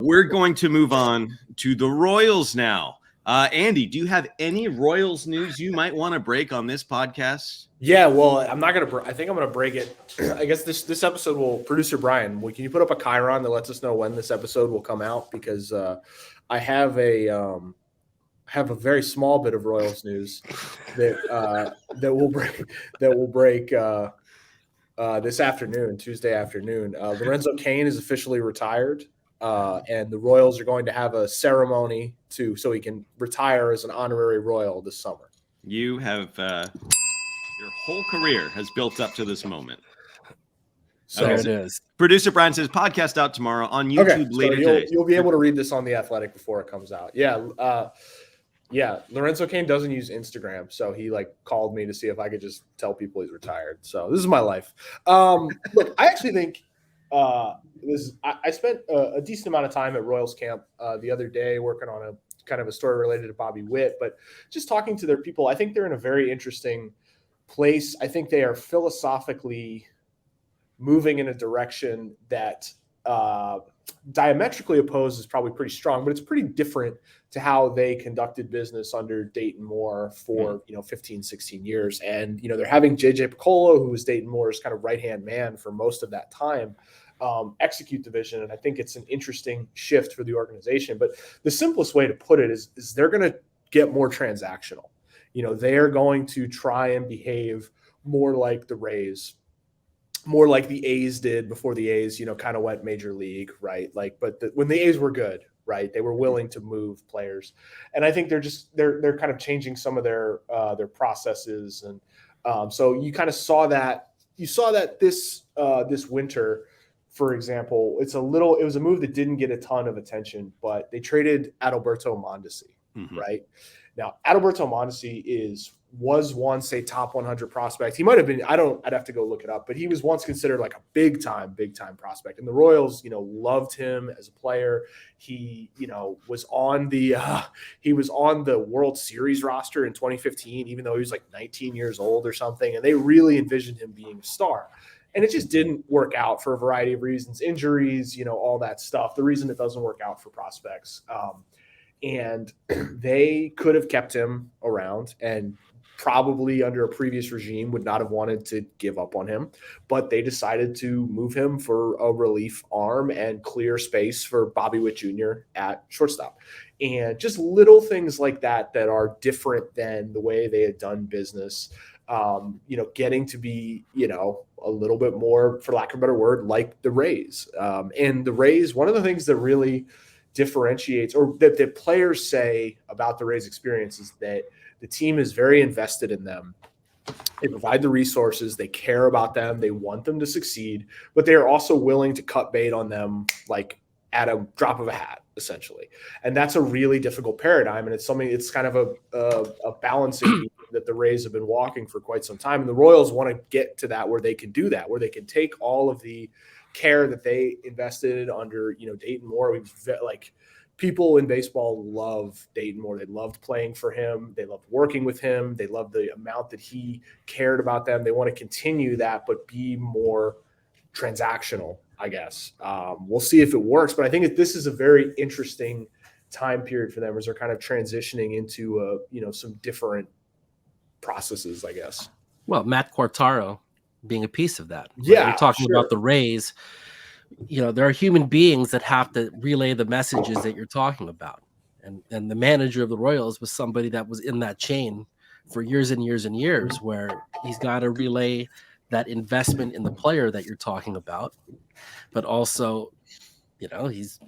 We're going to move on to the Royals now. Andy, do you have any Royals news you might want to break on this podcast? Yeah, well, I'm not gonna. I think I'm gonna break it. I guess this episode will. Producer Brian, can you put up a chyron that lets us know when this episode will come out? Because I have a very small bit of Royals news that will break this afternoon, Tuesday afternoon. Lorenzo Cain is officially retired, and the Royals are going to have a ceremony so he can retire as an honorary Royal this summer. You have your whole career has built up to this moment. So there it is. Producer Brian says podcast out tomorrow on YouTube later today. You'll be able to read this on The Athletic before it comes out. Yeah, Lorenzo Cain doesn't use Instagram, so he called me to see if I could just tell people he's retired. So this is my life. Look, I actually think I spent a decent amount of time at Royals camp the other day working on a kind of a story related to Bobby Witt, but just talking to their people, I think they're in a very interesting place. I think they are philosophically moving in a direction that diametrically opposed is probably pretty strong, but it's pretty different to how they conducted business under Dayton Moore for 15, 16 years. And they're having JJ McCullough, who was Dayton Moore's kind of right-hand man for most of that time, execute the vision. And I think it's an interesting shift for the organization. But the simplest way to put it is they're going to get more transactional. They're going to try and behave more like the Rays, more like the A's did before the A's, kind of went major league, right? When the A's were good, right, they were willing to move players, and I think they're kind of changing some of their processes, and so you kind of saw that. You saw that this winter, for example. It was a move that didn't get a ton of attention, but they traded Adalberto Mondesi, right? Now, Adalberto Mondesi was once a top 100 prospect. He might have been, I'd have to go look it up, but he was once considered like a big time prospect. And the Royals, loved him as a player. He, was on the World Series roster in 2015, even though he was like 19 years old or something. And they really envisioned him being a star. And it just didn't work out for a variety of reasons, injuries, all that stuff. The reason it doesn't work out for prospects. And they could have kept him around, and probably under a previous regime would not have wanted to give up on him, but they decided to move him for a relief arm and clear space for Bobby Witt Jr. at shortstop. And just little things like that are different than the way they had done business, getting to be, a little bit more, for lack of a better word, like the Rays. And the Rays, one of the things that really differentiates, or that the players say about the Rays experience, is that the team is very invested in them. They provide the resources, they care about them, they want them to succeed, but they are also willing to cut bait on them like at a drop of a hat, essentially. And that's a really difficult paradigm, and it's kind of a balancing that the Rays have been walking for quite some time. And the Royals want to get to that, where they can do that, where they can take all of the care that they invested under, Dayton Moore. People in baseball love Dayton Moore. They loved playing for him. They loved working with him. They loved the amount that he cared about them. They want to continue that, but be more transactional, I guess. We'll see if it works, but I think this is a very interesting time period for them, as they're kind of transitioning into some different processes, I guess. Well, Matt Quartaro being a piece of that. Right? Yeah, you're talking about the Rays. There are human beings that have to relay the messages that you're talking about. And the manager of the Royals was somebody that was in that chain for years and years and years, where he's got to relay that investment in the player that you're talking about, but also, he's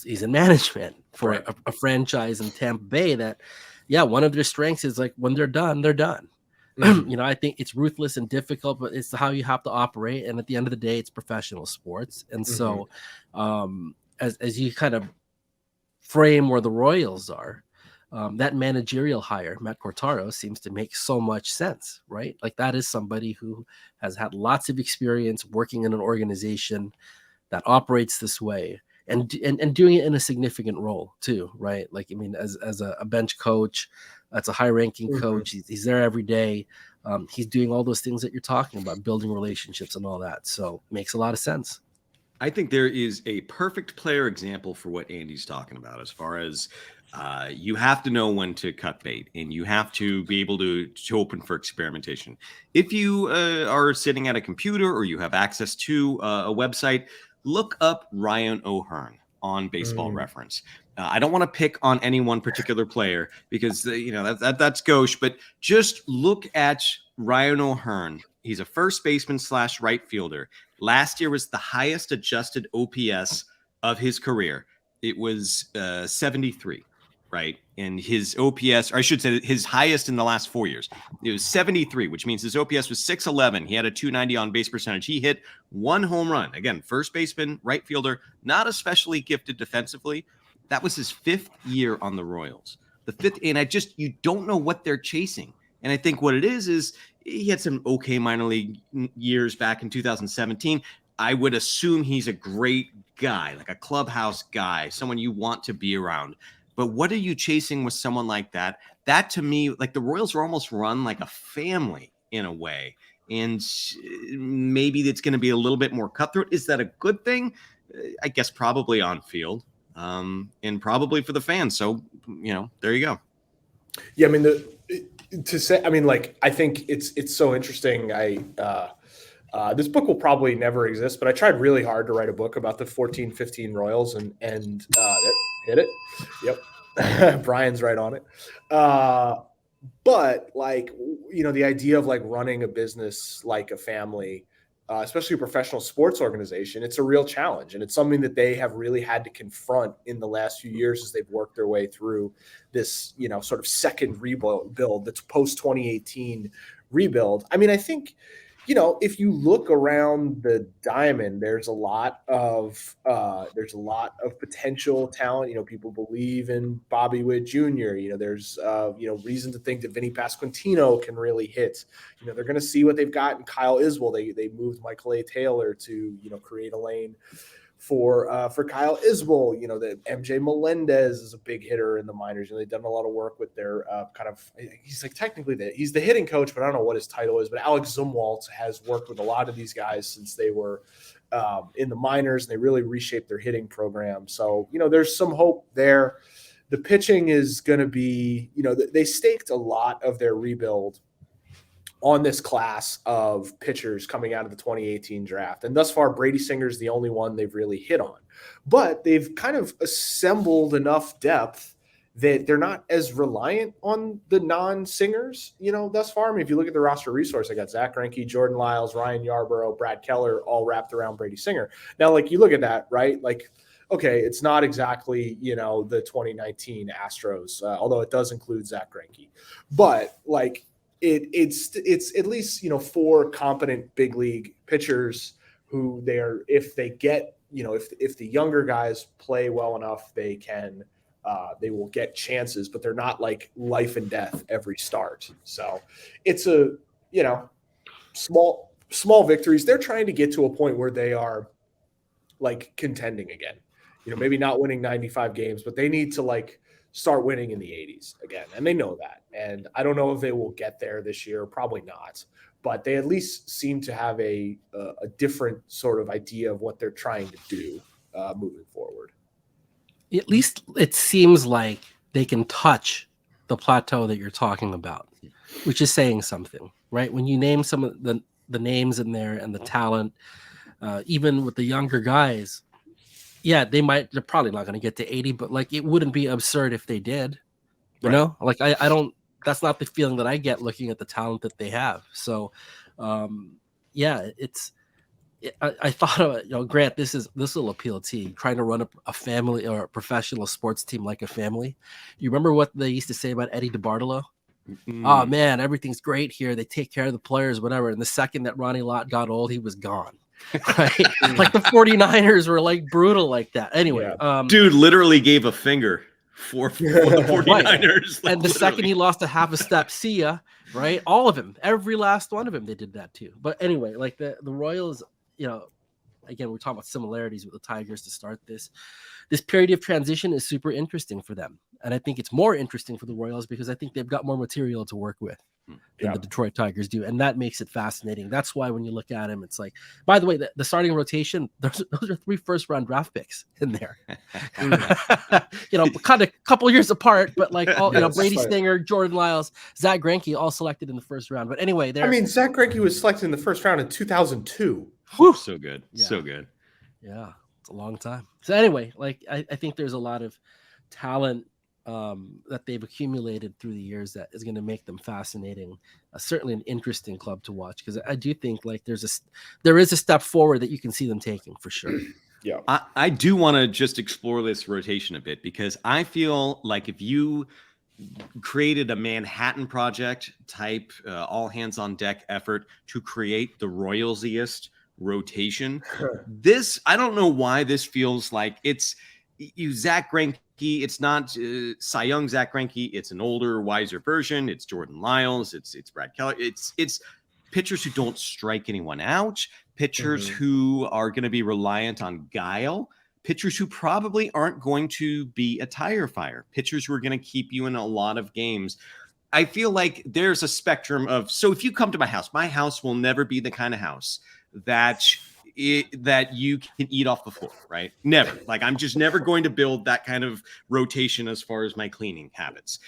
in management for a franchise in Tampa Bay that, one of their strengths is like when they're done, they're done. I think it's ruthless and difficult, but it's how you have to operate. And at the end of the day, it's professional sports. And so as you kind of frame where the Royals are, that managerial hire, Matt Quartaro, seems to make so much sense, right? Like, that is somebody who has had lots of experience working in an organization that operates this way, and doing it in a significant role too, right? As a bench coach, that's a high-ranking coach. He's there every day. He's doing all those things that you're talking about, building relationships and all that. So it makes a lot of sense. I think there is a perfect player example for what Andy's talking about, as far as you have to know when to cut bait, and you have to be able to open for experimentation. If you are sitting at a computer or you have access to a website, look up Ryan O'Hearn on Baseball Reference. I don't want to pick on any one particular player because that's gauche, but just look at Ryan O'Hearn. He's a first baseman / right fielder. Last year was the highest adjusted OPS of his career. It was 73, right? And his OPS, or I should say his highest in the last 4 years, it was 73, which means his OPS was 611. He had a 290 on base percentage. He hit 1 home run. Again, first baseman, right fielder, not especially gifted defensively. That was his 5th year on the Royals. The 5th, and you don't know what they're chasing. And I think what it is he had some okay minor league years back in 2017. I would assume he's a great guy, like a clubhouse guy, someone you want to be around. But what are you chasing with someone like that? That to me, like the Royals are almost run like a family in a way. And maybe it's going to be a little bit more cutthroat. Is that a good thing? I guess probably on field and probably for the fans. So, there you go. Yeah, I mean, I think it's so interesting. This book will probably never exist, but I tried really hard to write a book about the 14-15 Royals and hit it. Yep. Brian's right on it. But the idea of running a business like a family, especially a professional sports organization, it's a real challenge. And it's something that they have really had to confront in the last few years as they've worked their way through this, sort of second rebuild that's post 2018 rebuild. I mean, I think, if you look around the diamond, there's a lot of potential talent. People believe in Bobby Witt Jr. There's reason to think that Vinny Pasquantino can really hit. They're going to see what they've got in Kyle Isbell. They moved Michael A. Taylor to create a lane for Kyle Isbell. The MJ Melendez is a big hitter in the minors. They've done a lot of work with their he's technically he's the hitting coach, but I don't know what his title is. But Alex Zumwalt has worked with a lot of these guys since they were in the minors, and they really reshaped their hitting program. So there's some hope there. The pitching is going to be they staked a lot of their rebuild on this class of pitchers coming out of the 2018 draft. And thus far, Brady Singer's the only one they've really hit on. But they've kind of assembled enough depth that they're not as reliant on the non-singers, thus far. I mean, if you look at the roster resource, I got Zach Greinke, Jordan Lyles, Ryan Yarborough, Brad Keller, all wrapped around Brady Singer. Now, you look at that, right? Okay, it's not exactly, the 2019 Astros, although it does include Zach Greinke. But, it's at least 4 competent big league pitchers who if they get if the younger guys play well enough, they will get chances, but they're not life and death every start. So it's a small victories. They're trying to get to a point where they are contending again. Maybe not winning 95 games, but they need to start winning in the 80s again. And they know that. And I don't know if they will get there this year, probably not, but they at least seem to have a different sort of idea of what they're trying to do moving forward. At least it seems like they can touch the plateau that you're talking about, which is saying something, right? When you name some of the names in there and the talent, even with the younger guys, yeah, they're probably not going to get to 80, but it wouldn't be absurd if they did, you know, I don't, that's not the feeling that I get looking at the talent that they have. So, yeah, I thought of, Grant, this will appeal to you, trying to run a family or a professional sports team like a family. You remember what they used to say about Eddie DeBartolo? Oh man, everything's great here. They take care of the players, whatever. And the second that Ronnie Lott got old, he was gone. Right? The 49ers were brutal like that. Anyway, dude literally gave a finger for the 49ers. Right. And the second he lost a half a step, see ya, right? All of him, every last one of them, they did that too. But anyway, the Royals, again, we're talking about similarities with the Tigers to start this period of transition is super interesting for them. And I think it's more interesting for the Royals because I think they've got more material to work with. than the Detroit Tigers do, and that makes it fascinating. That's why when you look at him, it's like, by the way, the starting rotation, those are 3 first-round draft picks in there. Kind of a couple years apart, but like all Brady Stinger, Jordan Lyles, Zach Greinke, all selected in the first round. But anyway, Zach Greinke was selected in the first round in 2002. Whew. So good, so good. Yeah, it's a long time. So anyway, like I think there's a lot of talent that they've accumulated through the years that is going to make them fascinating, certainly an interesting club to watch, because I do think like there is a step forward that you can see them taking for sure. Yeah, I do want to just explore this rotation a bit, because I feel like if you created a Manhattan Project type all hands on deck effort to create the Royalsiest rotation, I don't know why this feels like it's Zach Greinke. It's not Cy Young Zach Greinke. It's an older, wiser version. It's Jordan Lyles. It's Brad Keller. It's pitchers who don't strike anyone out. Pitchers who are going to be reliant on guile. Pitchers who probably aren't going to be a tire fire. Pitchers who are going to keep you in a lot of games. I feel like there's a spectrum of. So if you come to my house will never be the kind of house that you can eat off the floor, right? Never. Like, I'm just never going to build that kind of rotation as far as my cleaning habits.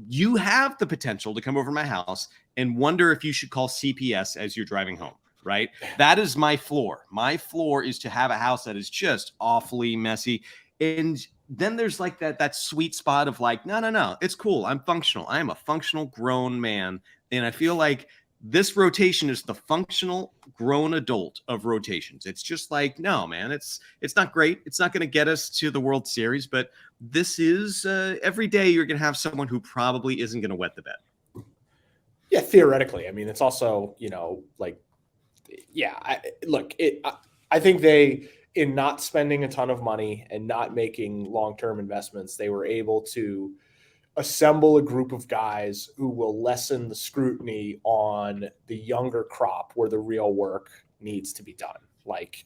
You have the potential to come over to my house and wonder if you should call CPS as you're driving home, right? That is my floor. My floor is to have a house that is just awfully messy. And then there's like that sweet spot of like, no, it's cool. I'm functional. I am a functional grown man. And I feel like this rotation is the functional grown adult of rotations. It's just like, no, man, it's not great. It's not going to get us to the World Series, but this is every day you're going to have someone who probably isn't going to wet the bed. Yeah, theoretically. I mean, it's also, I think they, in not spending a ton of money and not making long-term investments, they were able to assemble a group of guys who will lessen the scrutiny on the younger crop where the real work needs to be done. Like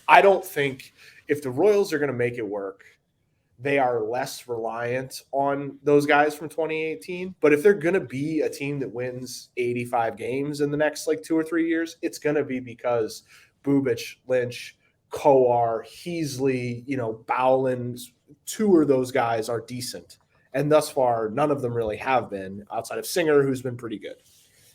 I don't think if the Royals are going to make it work, they are less reliant on those guys from 2018. But if they're going to be a team that wins 85 games in the next 2 or 3 years, it's going to be because Bubic, Lynch, Coar, Heasley, Bowlen, 2 of those guys are decent. And thus far, none of them really have been, outside of Singer, who's been pretty good.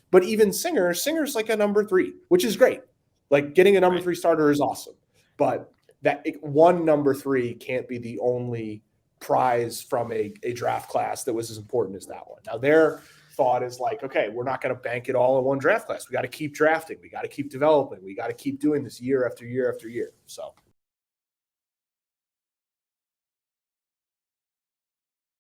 But even Singer's like a number 3, which is great. Like, getting a number 3 starter is awesome. But that one number 3 can't be the only prize from a draft class that was as important as that one. Now, their thought is like, okay, we're not going to bank it all in one draft class. We got to keep drafting. We got to keep developing. We got to keep doing this year after year after year. So